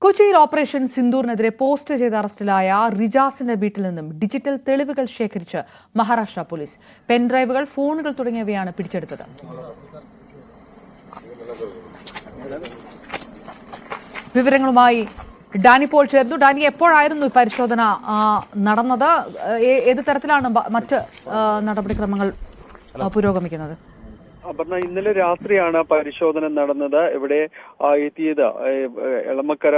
കൊച്ചിയിൽ operation സിന്ദൂറിനെതിരെ post ചെയ്ത് അറസ്റ്റിലായ റിജാസിന്റെ വീട്ടിൽ നിന്നും ഡിജിറ്റൽ തെളിവുകൾ ശേഖരിച്ച് മഹാരാഷ്ട്ര പോലീസ്. പെൻഡ്രൈവുകൾ, ഫോണുകൾ തുടങ്ങിയവയാണ് പിടിച്ചെടുത്തത്. വിവരങ്ങളുമായി ഡാനി പോൾ ചേർന്നു. ഡാനി, എപ്പോഴായിരുന്നു ഈ പരിശോധന നടന്നത്? ഏത് തരത്തിലാണ് മറ്റ് നടപടിക്രമങ്ങൾ പുരോഗമിക്കുന്നത്? അപർണ, ഇന്നലെ രാത്രിയാണ് പരിശോധന നടന്നത്. ഇവിടെ എത്തിയത് എളമക്കര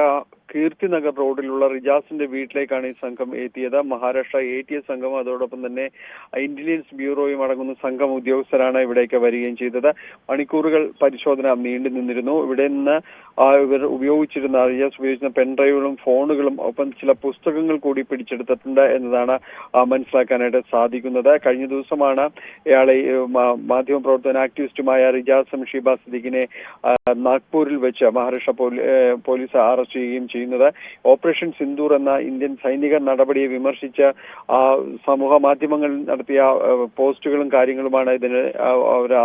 കീർത്തിനഗർ റോഡിലുള്ള റിജാസിന്റെ വീട്ടിലേക്കാണ് ഈ സംഘം എത്തിയത്. മഹാരാഷ്ട്ര ATS സംഘം അതോടൊപ്പം തന്നെ ഇന്റലിജൻസ് ബ്യൂറോയും അടങ്ങുന്ന സംഘം ഉദ്യോഗസ്ഥരാണ് ഇവിടേക്ക് വരികയും ചെയ്തത്. മണിക്കൂറുകൾ പരിശോധന നീണ്ടു നിന്നിരുന്നു. ഇവിടെ നിന്ന് ഇവർ റിജാസ് ഉപയോഗിച്ചിരുന്ന പെൻഡ്രൈവുകളും ഫോണുകളും ഒപ്പം ചില പുസ്തകങ്ങൾ കൂടി പിടിച്ചെടുത്തിട്ടുണ്ട് എന്നതാണ് മനസ്സിലാക്കാനായിട്ട് സാധിക്കുന്നത്. കഴിഞ്ഞ ദിവസമാണ് ഇയാളെ മാധ്യമപ്രവർത്തകൻ ആക്ടിവിസ്റ്റുമായ റിജാസ് ഷീബ സിദ്ദീഖിനെ നാഗ്പൂരിൽ വെച്ച് മഹാരാഷ്ട്ര പോലീസ് അറസ്റ്റ് ചെയ്യുകയും ചെയ്യുന്നത്. ഓപ്പറേഷൻ സിന്ദൂർ എന്ന ഇന്ത്യൻ സൈനിക നടപടിയെ വിമർശിച്ച് സമൂഹ മാധ്യമങ്ങളിൽ നടത്തിയ പോസ്റ്റുകളും കാര്യങ്ങളുമാണ് ഇതിന്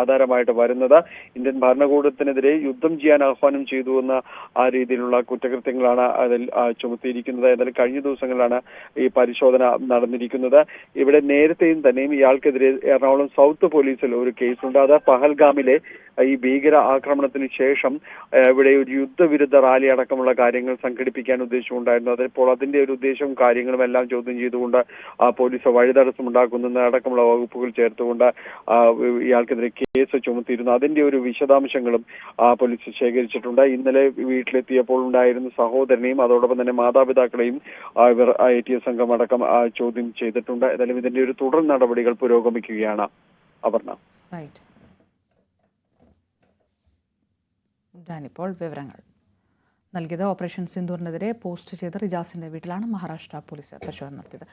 ആധാരമായിട്ട് വരുന്നത്. ഇന്ത്യൻ ഭരണകൂടത്തിനെതിരെ യുദ്ധം ചെയ്യാൻ ആഹ്വാനം ചെയ്തു എന്ന ആ രീതിയിലുള്ള കുറ്റകൃത്യങ്ങളാണ് അതിൽ ചുമത്തിയിരിക്കുന്നത്. എന്നാലും കഴിഞ്ഞ ദിവസങ്ങളിലാണ് ഈ പരിശോധന നടന്നിരിക്കുന്നത്. ഇവിടെ നേരത്തെയും തന്നെയും ഇയാൾക്കെതിരെ എറണാകുളം സൗത്ത് പോലീസിൽ ഒരു കേസുണ്ട്. അത് പഹൽഗാമിലെ ഈ ഭീകര ആക്രമണത്തിന് ശേഷം ഇവിടെ ഒരു യുദ്ധവിരുദ്ധ റാലി അടക്കമുള്ള കാര്യങ്ങൾ സംഘടിപ്പിക്കാൻ ഉദ്ദേശമുണ്ടായിരുന്നു. അതിപ്പോൾ അതിന്റെ ഒരു ഉദ്ദേശവും കാര്യങ്ങളും എല്ലാം ചോദ്യം ചെയ്തുകൊണ്ട് പോലീസ് വഴിതടസ്സം ഉണ്ടാക്കുന്ന അടക്കമുള്ള വകുപ്പുകൾ ചേർത്തുകൊണ്ട് ഇയാൾക്കെതിരെ കേസ് ചുമത്തിയിരുന്നു. അതിന്റെ ഒരു വിശദാംശങ്ങളും പോലീസ് ശേഖരിച്ചിട്ടുണ്ട്. ഇന്നലെ വീട്ടിലെത്തിയപ്പോൾ ഉണ്ടായിരുന്ന സഹോദരനെയും അതോടൊപ്പം തന്നെ മാതാപിതാക്കളെയും ഇവർ ATS സംഘം അടക്കം ചോദ്യം ചെയ്തിട്ടുണ്ട്. ഏതായാലും ഇതിന്റെ ഒരു തുടർ നടപടികൾ പുരോഗമിക്കുകയാണ്. അപർണ. ഡാനിപ്പോൾ വിവരങ്ങൾ നൽകിയത്. ഓപ്പറേഷൻ സിന്ദൂറിനെതിരെ പോസ്റ്റ് ചെയ്ത റിജാസിന്റെ വീട്ടിലാണ് മഹാരാഷ്ട്ര പോലീസ് പരിശോധന നടത്തിയത്.